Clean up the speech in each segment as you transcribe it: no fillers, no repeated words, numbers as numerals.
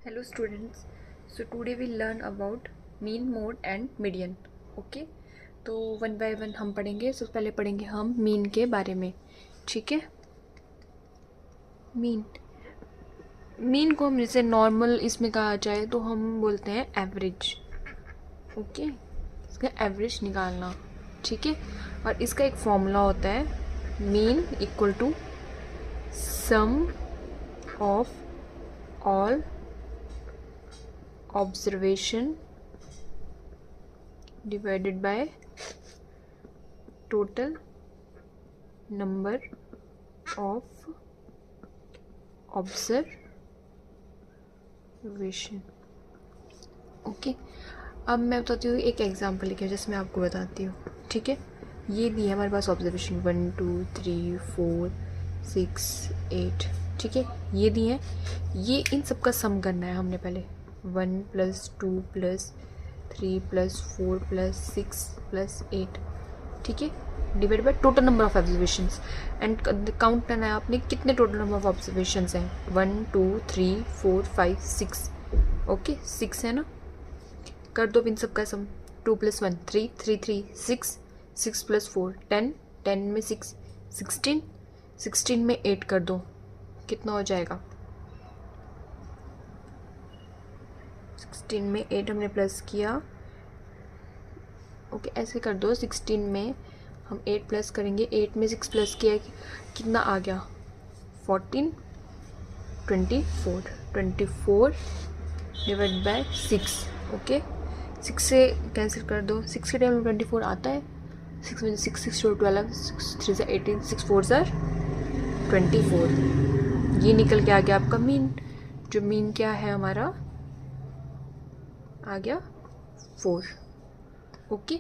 Hello students, so today we'll learn about mean, mode and median. Okay, तो one by one हम पढ़ेंगे. सबसे पहले पढ़ेंगे हम मीन के बारे में. ठीक है. मीन को हम जैसे नॉर्मल इसमें कहा जाए तो हम बोलते हैं एवरेज. ओके, इसका एवरेज निकालना. ठीक है. और इसका एक फॉर्मूला होता है mean equal to sum of all observation divided by total number of observation. Okay, अब मैं बताती हूँ एक एग्जांपल लेके, जैसे मैं आपको बताती हूँ. ठीक है. ये दी है हमारे पास ऑब्जर्वेशन 1 2 3 4 6 8. ठीक है, ये दी है. ये इन सब का सम करना है हमने पहले. 1 + 2 + 3 + 4 + 6 + 8. ठीक है, divide by total number of observations. And count करना है आपने कितने टोटल नंबर ऑफ ऑब्जर्वेशंस हैं. 1 2 3 4 5 6. ओके, 6 है ना. कर दो इन सब का सम. 2 + 1 3 3 3 6 6 + 4 10 10 में 6 16 16 में 8 कर दो. कितना हो जाएगा. 16 में 8 हमने प्लस किया. ओके, ऐसे कर दो. 16 में हम 8 प्लस करेंगे. 8 में 6 प्लस किया, कितना आ गया. 14 24 24 डिवाइड बाय 6. ओके, 6 से कैंसिल कर दो. 6 के टाइम में 24 आता है. 6 में 6 6 12 6 3 से 18 6 4 24. ये निकल के आ गया आपका मीन. जो मीन क्या है हमारा आ गया 4. ओके,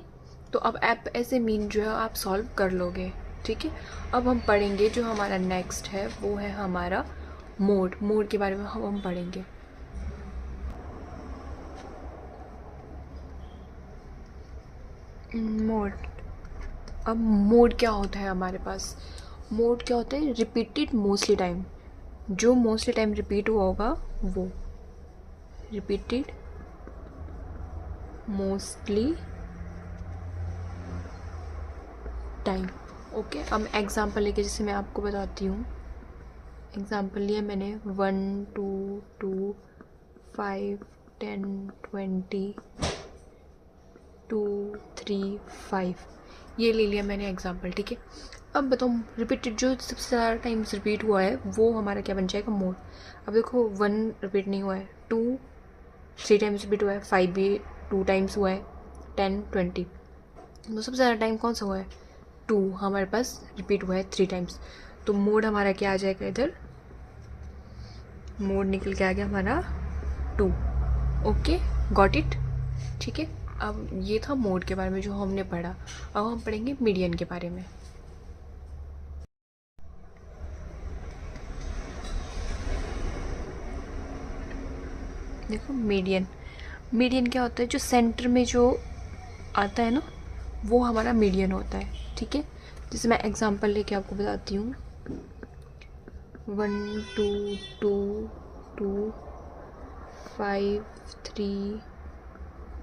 तो अब आप ऐसे मीन जो है आप सॉल्व कर लोगे. ठीक है. अब हम पढ़ेंगे जो हमारा नेक्स्ट है वो है हमारा मोड. मोड के बारे में हम पढ़ेंगे. मोड. अब मोड क्या होता है हमारे पास. मोड क्या होता है. Repeated mostly time. जो मोस्टली टाइम रिपीट हुआ होगा वो रिपीटेड मोस्टली टाइम. ओके, अब एग्जांपल लेके जैसे मैं आपको बताती हूँ. एग्जांपल लिया मैंने 1 2 2 5 10 20 2 3 5. ये ले लिया मैंने एग्जांपल. ठीक है. अब बताओ रिपीटेड जो सबसे ज़्यादा टाइम्स रिपीट हुआ है वो हमारा क्या बन जाएगा मोड. अब देखो 1 रिपीट नहीं हुआ है. 2 3 टाइम्स रिपीट हुआ है. 5 भी 2 टाइम्स हुआ है. 10 20. तो सबसे ज़्यादा टाइम कौन सा हुआ है. 2 हमारे पास रिपीट हुआ है 3 टाइम्स. तो मोड हमारा क्या आ जाएगा इधर. मोड निकल के आ गया हमारा 2. Okay, got it. ठीक है. अब ये था मोड के बारे में जो हमने पढ़ा. अब हम पढ़ेंगे मीडियन के बारे में. देखो मीडियन. मीडियन क्या होता है. जो सेंटर में जो आता है ना वो हमारा मीडियन होता है. ठीक है. जैसे मैं एग्जांपल लेके आपको बताती हूँ. 1 2 2 2 5 3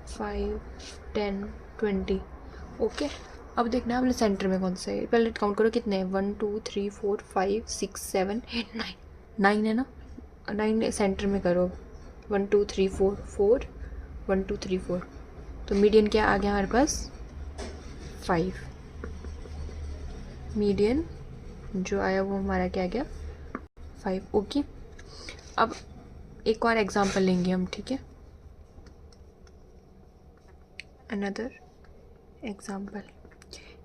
5 10 20. ओके, अब देखना है अपने सेंटर में कौन सा है. पहले काउंट करो कितने हैं. 1 2 3 4 5 6 7 8 9. 9 है ना. 9 सेंटर में करो. 1 2 3 4 4 1 2 3 4. तो मीडियन क्या आ गया हमारे पास 5. मीडियन जो आया वो हमारा क्या आ गया 5. ओके, अब एक और एग्जांपल लेंगे हम. ठीक है. Another example.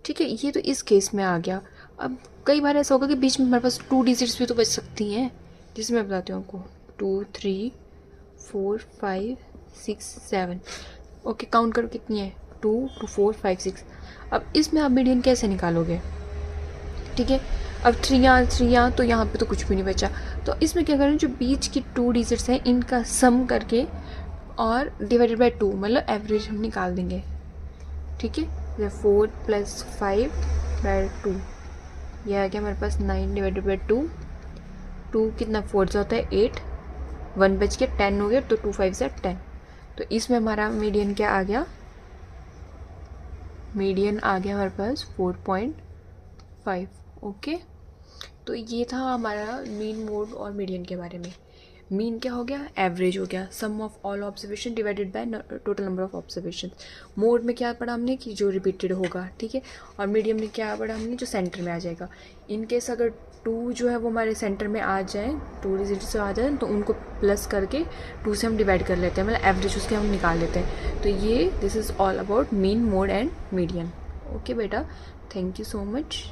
ठीक है. ये तो इस केस में आ गया. अब कई बार ऐसा होगा कि बीच में हमारे पास 2 डिजिट्स भी तो बच सकती हैं. जिसमें मैं बताती हूँ आपको 2 3 4 5 6 7. ओके, काउंट करो कितनी है. 2 2 4 5 6. अब इसमें आप मीडियन कैसे निकालोगे. ठीक है. अब 3 तो यहाँ पे तो कुछ भी नहीं बचा. तो इसमें क्या करें, जो बीच की 2 डिजिट्स हैं इनका सम करके और डिवाइडेड बाय 2 मतलब एवरेज हम निकाल देंगे. ठीक है. 4 + 5 बाय 2. यह आ गया हमारे पास 9 डिवाइडेड बाय 2. 2 कितना 4 से होता है 8. 1 बज के 10 हो गया, तो 2 5 से 10। तो इसमें हमारा मीडियन क्या आ गया, मीडियन आ गया हमारे पास 4.5। ओके, तो ये था हमारा मीन, मोड और मीडियन के बारे में। मीन क्या हो गया, एवरेज हो गया, sum of all observation divided by total number of observation. Mode में क्या पढ़ा हमने कि जो रिपीटेड होगा, ठीक है। और मीडियम में क्या पढ़ा हमने, जो सेंटर में आ जाएगा। इन केस अगर 2 जो है वो हमारे सेंटर में आ जाए, 2 डिजिट से आ जाए, तो उनको प्लस करके 2 से हम डिवाइड कर लेते हैं, मतलब एवरेज उसके हम निकाल लेते हैं। तो ये this is all about mean, mode and median. Okay बेटा, थैंक यू सो मच।